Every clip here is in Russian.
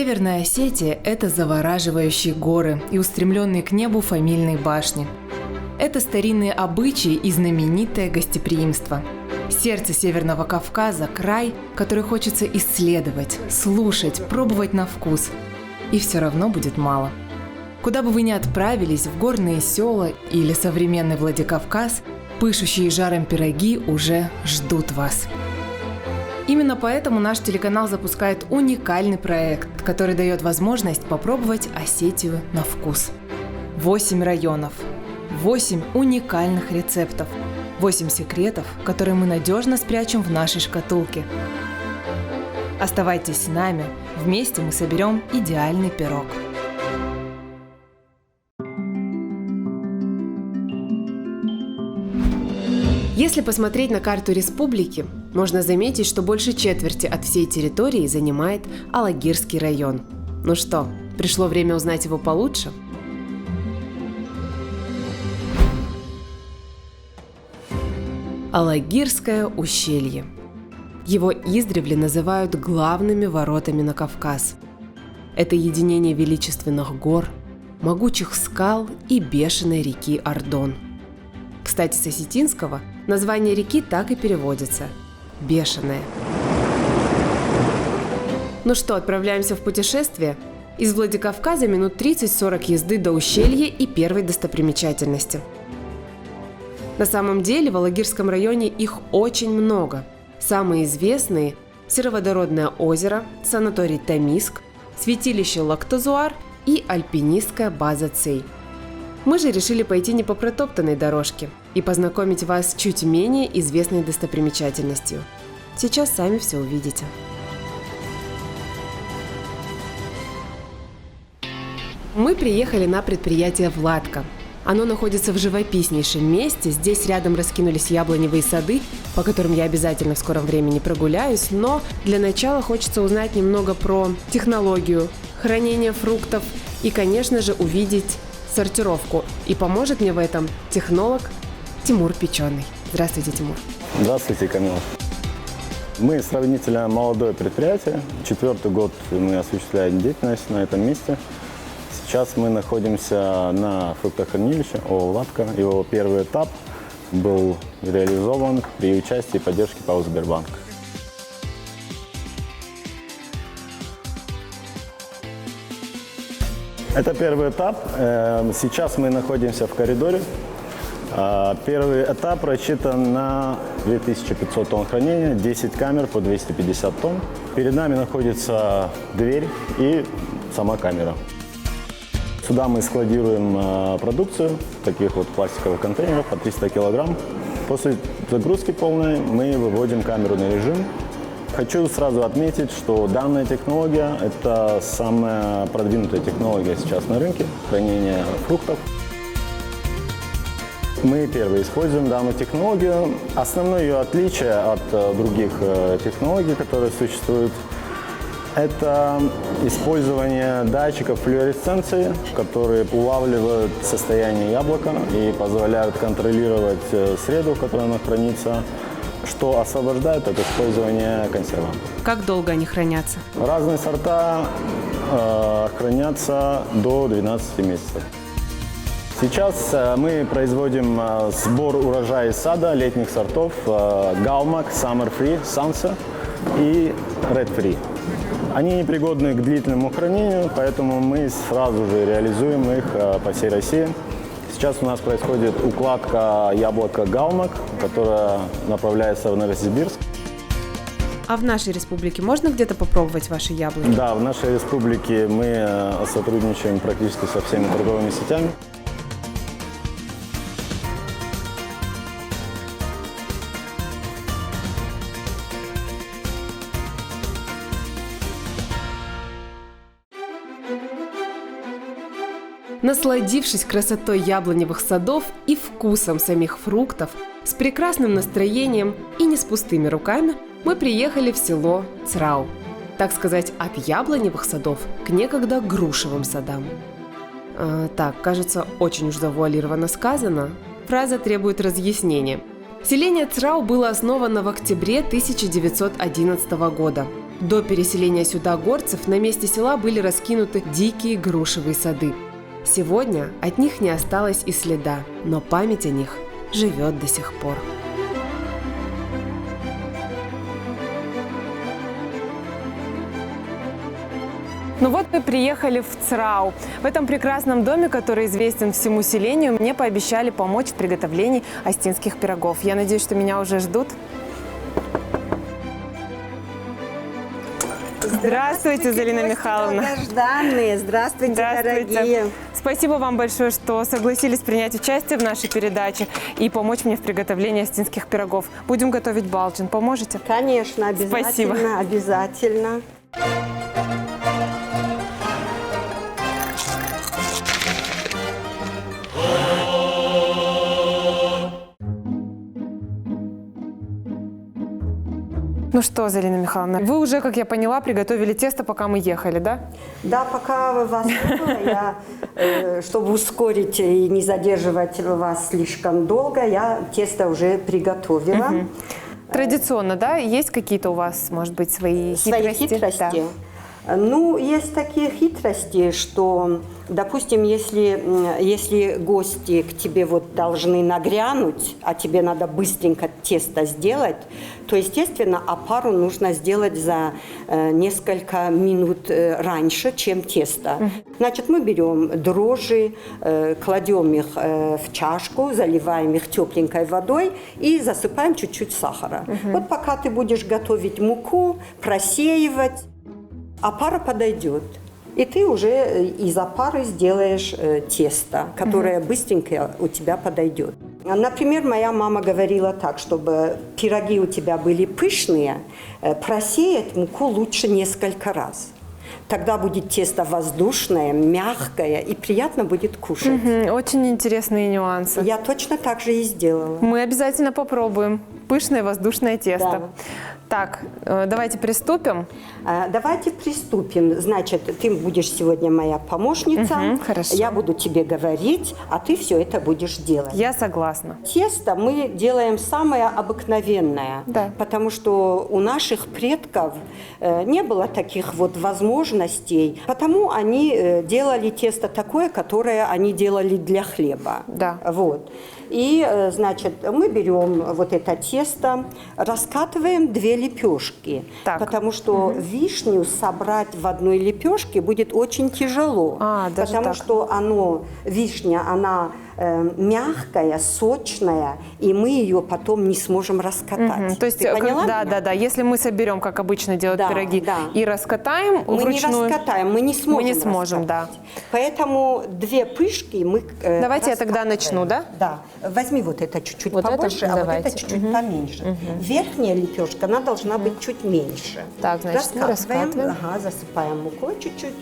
Северная Осетия – это завораживающие горы и устремленные к небу фамильные башни. Это старинные обычаи и знаменитое гостеприимство. Сердце Северного Кавказа – край, который хочется исследовать, слушать, пробовать на вкус. И все равно будет мало. Куда бы вы ни отправились, в горные села или современный Владикавказ, пышущие жаром пироги уже ждут вас. Именно поэтому наш телеканал запускает уникальный проект, который дает возможность попробовать Осетию на вкус. 8 районов, 8 уникальных рецептов, 8 секретов, которые мы надежно спрячем в нашей шкатулке. Оставайтесь с нами, вместе мы соберем идеальный пирог. Если посмотреть на карту республики, можно заметить, что больше четверти от всей территории занимает Алагирский район. Ну что, пришло время узнать его получше? Алагирское ущелье. Его издревле называют главными воротами на Кавказ. Это единение величественных гор, могучих скал и бешеной реки Ардон. Кстати, с осетинского название реки так и переводится – «бешеная». Ну что, отправляемся в путешествие? Из Владикавказа минут 30-40 езды до ущелья и первой достопримечательности. На самом деле в Алагирском районе их очень много. Самые известные – Сероводородное озеро, санаторий Тамиск, святилище Лактозуар и альпинистская база Цей. Мы же решили пойти не по протоптанной дорожке и познакомить вас с чуть менее известной достопримечательностью. Сейчас сами все увидите. Мы приехали на предприятие «Владка». Оно находится в живописнейшем месте, здесь рядом раскинулись яблоневые сады, по которым я обязательно в скором времени прогуляюсь, но для начала хочется узнать немного про технологию, хранение фруктов и, конечно же, увидеть сортировку. И поможет мне в этом технолог Тимур Печеный. Здравствуйте, Тимур. Здравствуйте, Камила. Мы сравнительно молодое предприятие. 4-й год мы осуществляем деятельность на этом месте. Сейчас мы находимся на фруктохранилище ООО «Владка». Его первый этап был реализован при участии и поддержке ПАО «Сбербанк». Это первый этап. Сейчас мы находимся в коридоре. Первый этап рассчитан на 2500 тонн хранения, 10 камер по 250 тонн. Перед нами находится дверь и сама камера. Сюда мы складируем продукцию в таких вот пластиковых контейнерах по 300 килограмм. После загрузки полной мы выводим камеру на режим. Хочу сразу отметить, что данная технология – это самая продвинутая технология сейчас на рынке хранения фруктов. Мы первые используем данную технологию. Основное ее отличие от других технологий, которые существуют, это использование датчиков флуоресценции, которые улавливают состояние яблока и позволяют контролировать среду, в которой оно хранится, что освобождает от использования консервантов. Как долго они хранятся? Разные сорта хранятся до 12 месяцев. Сейчас мы производим сбор урожая из сада летних сортов Галмак, Summer Free, Sansa и Red Free. Они непригодны к длительному хранению, поэтому мы сразу же реализуем их по всей России. Сейчас у нас происходит укладка яблока Галмак, которая направляется в Новосибирск. А в нашей республике можно где-то попробовать ваши яблоки? Да, в нашей республике мы сотрудничаем практически со всеми торговыми сетями. Насладившись красотой яблоневых садов и вкусом самих фруктов, с прекрасным настроением и не с пустыми руками, мы приехали в село Црау. Так сказать, от яблоневых садов к некогда грушевым садам. Кажется, очень уж завуалированно сказано. Фраза требует разъяснения. Селение Црау было основано в октябре 1911 года. До переселения сюда горцев на месте села были раскинуты дикие грушевые сады. Сегодня от них не осталось и следа, но память о них живет до сих пор. Ну вот мы приехали в Црау. В этом прекрасном доме, который известен всему селению, мне пообещали помочь в приготовлении остинских пирогов. Я надеюсь, что меня уже ждут. Здравствуйте, Залина Михайловна. Долгожданные. Здравствуйте, дорогие. Спасибо вам большое, что согласились принять участие в нашей передаче и помочь мне в приготовлении остинских пирогов. Будем готовить балчин. Поможете? Конечно, обязательно. Спасибо. Обязательно. Ну что, Залина Михайловна, вы уже, как я поняла, приготовили тесто, пока мы ехали, да? Да, пока вас не было, чтобы ускорить и не задерживать вас слишком долго, я тесто уже приготовила. Традиционно, да? Есть какие-то у вас, может быть, свои хитрости? Свои хитрости? Да. Ну, есть такие хитрости, что, допустим, если гости к тебе вот должны нагрянуть, а тебе надо быстренько тесто сделать, то, естественно, опару нужно сделать за несколько минут раньше, чем тесто. Значит, мы берем дрожжи, кладем их в чашку, заливаем их тепленькой водой и засыпаем чуть-чуть сахара. Вот пока ты будешь готовить муку, просеивать, опара подойдет. И ты уже из опары сделаешь тесто, которое быстренько у тебя подойдет. Например, моя мама говорила так, чтобы пироги у тебя были пышные, просеять муку лучше несколько раз. Тогда будет тесто воздушное, мягкое и приятно будет кушать. Очень интересные нюансы. Я точно так же и сделала. Мы обязательно попробуем пышное воздушное тесто. Да. Так, давайте приступим. Давайте приступим. Значит, ты будешь сегодня моя помощница. Хорошо. Я буду тебе говорить, а ты все это будешь делать. Я согласна. Тесто мы делаем самое обыкновенное, Да. потому что у наших предков не было таких вот возможностей, потому они делали тесто такое, которое они делали для хлеба. Да. Вот. И, значит, мы берем вот это тесто, раскатываем 2 лепешки, Так. потому что вишню собрать в одной лепешке будет очень тяжело, Даже потому так. что вишня, она мягкая, сочная, и мы ее потом не сможем раскатать. То есть, Ты поняла меня? да. Если мы соберем, как обычно делают Да, пироги, да. и раскатаем Мы вручную. не раскатаем, мы не сможем. Мы не сможем, раскатать. Поэтому 2 пышки мы Давайте я тогда раскатываем. начну, да? Да. Возьми вот это чуть-чуть Вот это? побольше, а Давайте. вот это чуть-чуть поменьше. Верхняя лепешка, она должна быть чуть меньше. Так, значит, мы раскатываем. Ага, засыпаем мукой чуть-чуть.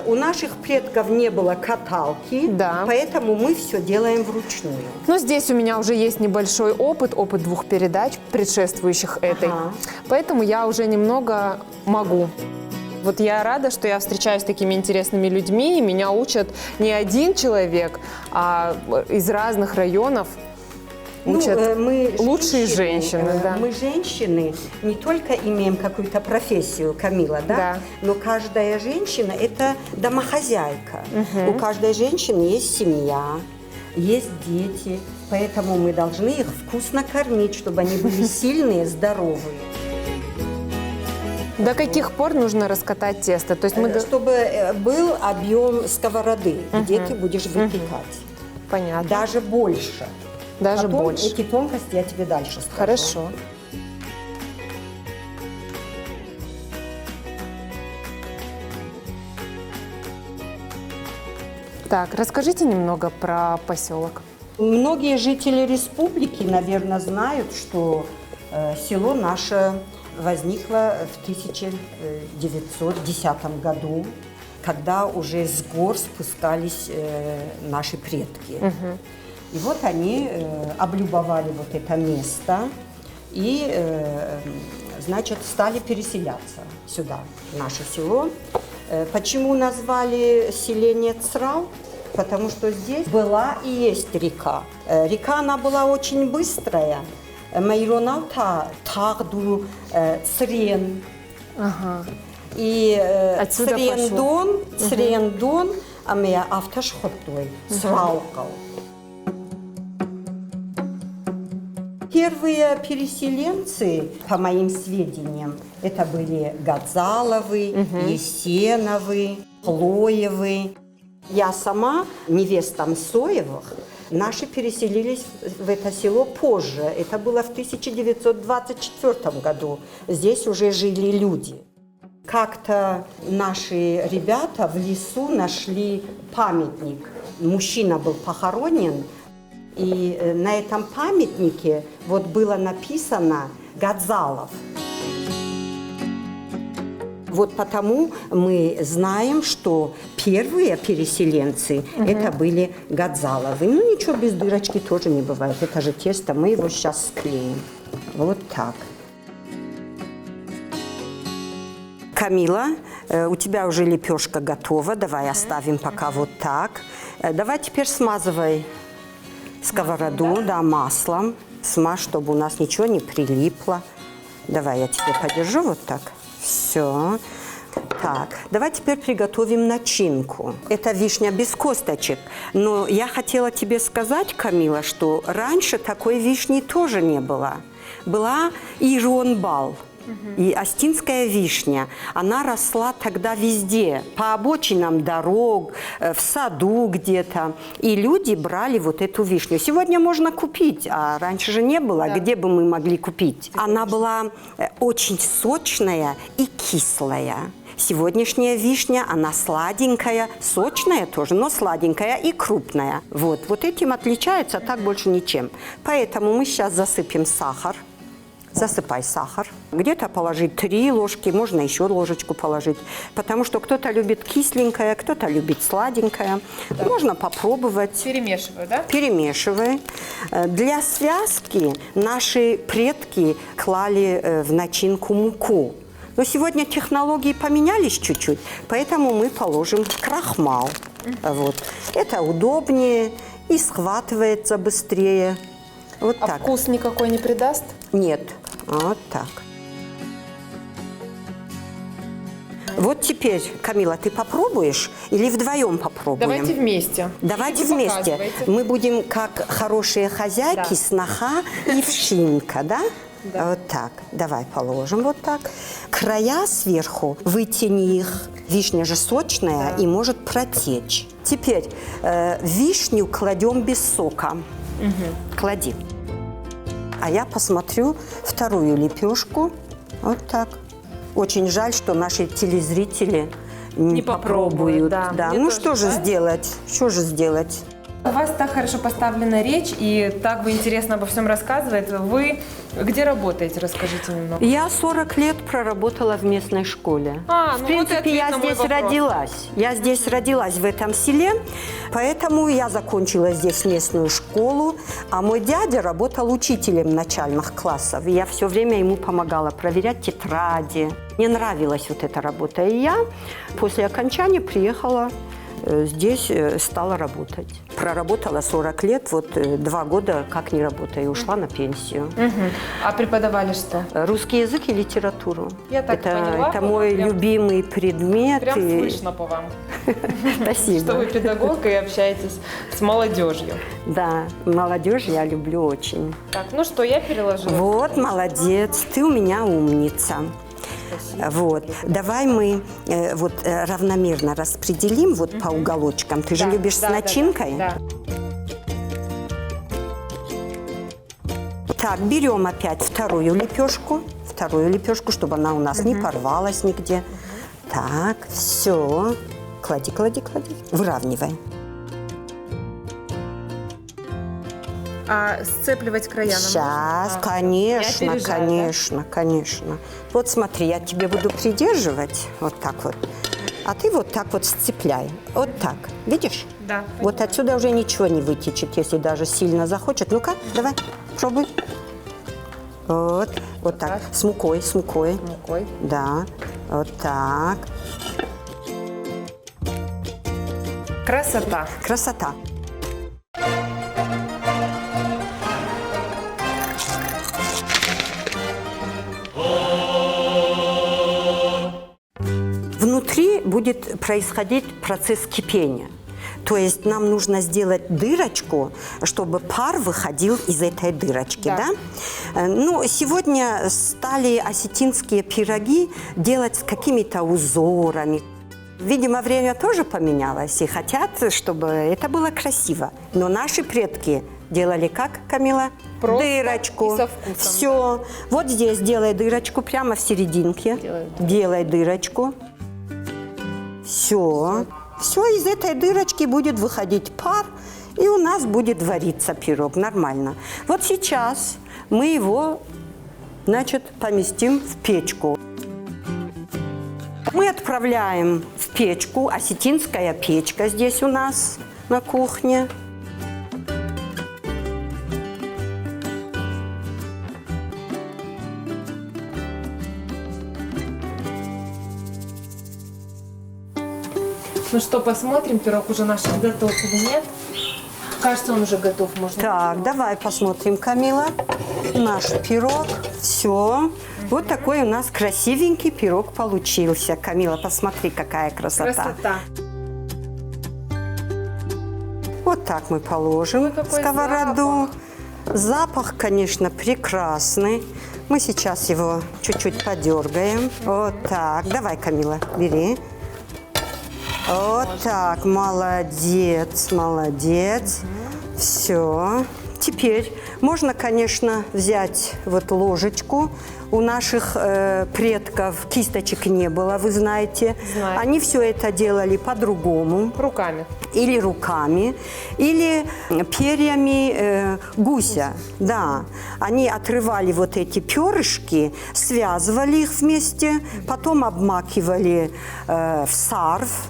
У наших предков не было каталки, Да. поэтому мы все делаем вручную. Но здесь у меня уже есть небольшой опыт 2 передач, предшествующих этой. Ага. Поэтому я уже немного могу. Вот я рада, что я встречаюсь с такими интересными людьми, и меня учат не один человек, а из разных районов учат мы лучшие женщины. Да. Мы женщины не только имеем какую-то профессию, Камила, да? Да. Но каждая женщина – это домохозяйка. У каждой женщины есть семья, есть дети, поэтому мы должны их вкусно кормить, чтобы они были сильные, здоровые. До каких пор нужно раскатать тесто? То есть Чтобы был объем сковороды, где ты будешь выпекать. Понятно. Даже больше. Даже Потом больше. эти тонкости я тебе дальше скажу. Хорошо. Так, расскажите немного про поселок. Многие жители республики, наверное, знают, что село наше возникло в 1910 году, когда уже с гор спускались наши предки. И вот они облюбовали вот это место и, значит, стали переселяться сюда, в наше село. Почему назвали селение Црау? Потому что здесь была и есть река. Река, она была очень быстрая, Майронавта Тагду, Црен. Ага. И Отсюда Црендон, а меня автошходой, Сраукал. Первые переселенцы, по моим сведениям, это были Гадзаловы, Есеновы, Хлоевы. Я сама, невеста Мсоевых, наши переселились в это село позже. Это было в 1924 году. Здесь уже жили люди. Как-то наши ребята в лесу нашли памятник. Мужчина был похоронен. И на этом памятнике вот было написано «Гадзалов». Вот потому мы знаем, что первые переселенцы это были Гадзаловы. Ну ничего, без дырочки тоже не бывает. Это же тесто, мы его сейчас склеим. Вот так. Камила, у тебя уже лепешка готова. Давай оставим пока вот так. Давай теперь смазывай сковороду, да, маслом. Смажь, чтобы у нас ничего не прилипло. Давай я тебе подержу вот так. Все. Так, давай теперь приготовим начинку. Это вишня без косточек. Но я хотела тебе сказать, Камила, что раньше такой вишни тоже не было. Была Иронбал. И астинская вишня, она росла тогда везде, по обочинам дорог, в саду где-то. И люди брали вот эту вишню. Сегодня можно купить, а раньше же не было. Да. Где бы мы могли купить? Она была очень сочная и кислая. Сегодняшняя вишня, она сладенькая, сочная тоже, но сладенькая и крупная. Вот этим отличается, а так больше ничем. Поэтому мы сейчас засыпем сахар. Засыпай сахар. Где-то положить 3 ложки, можно еще ложечку положить. Потому что кто-то любит кисленькое, кто-то любит сладенькое. Да. Можно попробовать. Перемешиваю, да? Перемешивай. Для связки наши предки клали в начинку муку. Но сегодня технологии поменялись чуть-чуть, поэтому мы положим крахмал. Вот. Это удобнее и схватывается быстрее. Вот а так. Вкус никакой не придаст? Нет. Вот так. Вот теперь, Камила, ты попробуешь или вдвоем попробуем? Давайте вместе. Давайте вместе. Мы будем как хорошие хозяйки, да. Сноха и вшинка, да? Да. Вот так. Давай положим вот так. Края сверху, вытяни их. Вишня же сочная, да. И может протечь. Теперь вишню кладем без сока. Клади. А я посмотрю вторую лепешку. Вот так. Очень жаль, что наши телезрители не попробуют. Да. Ну что же сделать? Что же сделать? У вас так хорошо поставлена речь, и так вы интересно обо всем рассказываете. Вы где работаете? Расскажите немного. Я 40 лет проработала в местной школе. В принципе, я здесь родилась. Я здесь родилась, в этом селе, поэтому я закончила здесь местную школу, а мой дядя работал учителем начальных классов. И я все время ему помогала проверять тетради. Мне нравилась вот эта работа. И я после окончания приехала здесь, стала работать. Проработала 40 лет, вот 2 года как не работаю, ушла на пенсию. А преподавали что? Русский язык и литературу. Я так поняла. Это мой любимый предмет. Прям слышно по вам. Спасибо. Что вы педагог и общаетесь с молодежью. Да, молодежь я люблю очень. Так, ну что, я переложила. Вот, молодец, ты у меня умница. Вот. Давай мы вот равномерно распределим вот по уголочкам. Ты же любишь с начинкой? Да. Так, берем опять вторую лепешку, чтобы она у нас не порвалась нигде. Так, все. Клади. Выравнивай. А сцепливать края нам сейчас, нужно? конечно. Вот смотри, я тебе буду придерживать вот так вот, а ты вот так вот сцепляй. Вот так. Видишь? Да. Вот отсюда уже ничего не вытечет, если даже сильно захочет. Ну-ка, давай, пробуй. Вот так. С мукой. С мукой. Да, вот так. Красота. будет происходить процесс кипения. То есть нам нужно сделать дырочку, чтобы пар выходил из этой дырочки. Да. Да? Ну, сегодня стали осетинские пироги делать с какими-то узорами. Видимо, время тоже поменялось и хотят, чтобы это было красиво. Но наши предки делали как, Камила? Просто дырочку. и со вкусом. Все. Вот здесь делай дырочку прямо в серединке. Делай дырочку. Все. Все, из этой дырочки будет выходить пар, и у нас будет вариться пирог нормально. Вот сейчас мы его, значит, поместим в печку. Мы отправляем в печку, осетинская печка здесь у нас на кухне. Ну что, посмотрим, пирог уже наш готов или нет? Кажется, он уже готов. Можно. Так, давай посмотрим, Камила. Наш пирог. Все. Вот такой у нас красивенький пирог получился. Камила, посмотри, какая красота. Красота. Вот так мы положим Ой, какой сковороду. Запах, конечно, прекрасный. Мы сейчас его чуть-чуть подергаем. Вот так. Давай, Камила, бери. Вот так, молодец, молодец. Все. Теперь можно, конечно, взять вот ложечку. У наших предков кисточек не было, вы знаете. Знаю. Они все это делали по-другому. Руками. Или руками, или перьями гуся. Да. Они отрывали вот эти перышки, связывали их вместе, потом обмакивали в сарв.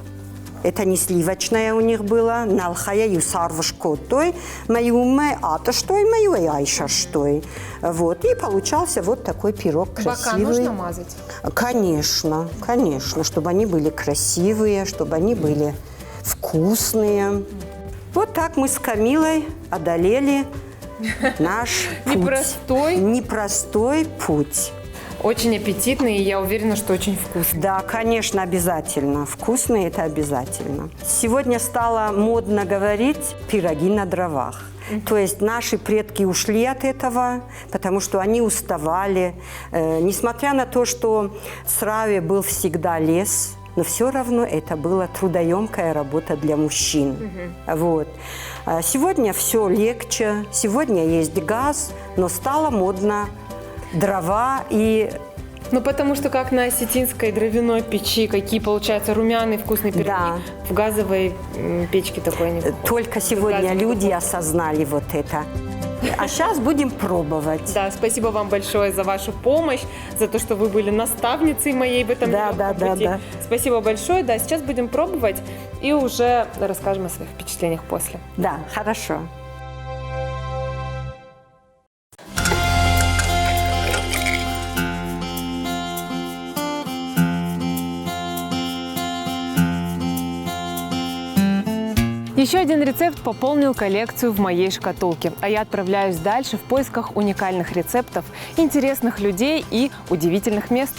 Это не сливочное у них было. Налхая юсарвушкотой, маюме аташтой, маю айшаштой. Вот. И получался вот такой пирог красивый. Бока нужно мазать? Конечно, конечно, чтобы они были красивые, чтобы они были вкусные. Вот так мы с Камилой одолели наш путь. Непростой путь. Очень аппетитный, и я уверена, что очень вкусный. Да, конечно, обязательно. Вкусные – это обязательно. Сегодня стало модно говорить «пироги на дровах». То есть наши предки ушли от этого, потому что они уставали. Несмотря на то, что в Сраве был всегда лес, но все равно это была трудоемкая работа для мужчин. Вот. Сегодня все легче, сегодня есть газ, но стало модно дрова и... Ну, потому что как на осетинской дровяной печи, какие получаются румяные вкусные пироги, Да. в газовой печке такое не бывает. Только сегодня люди осознали вот это. А сейчас будем пробовать. Да, спасибо вам большое за вашу помощь, за то, что вы были наставницей моей в этом нелегком пути. Да. Спасибо большое. Да, сейчас будем пробовать и уже расскажем о своих впечатлениях после. Да, хорошо. Еще один рецепт пополнил коллекцию в моей шкатулке, а я отправляюсь дальше в поисках уникальных рецептов, интересных людей и удивительных мест.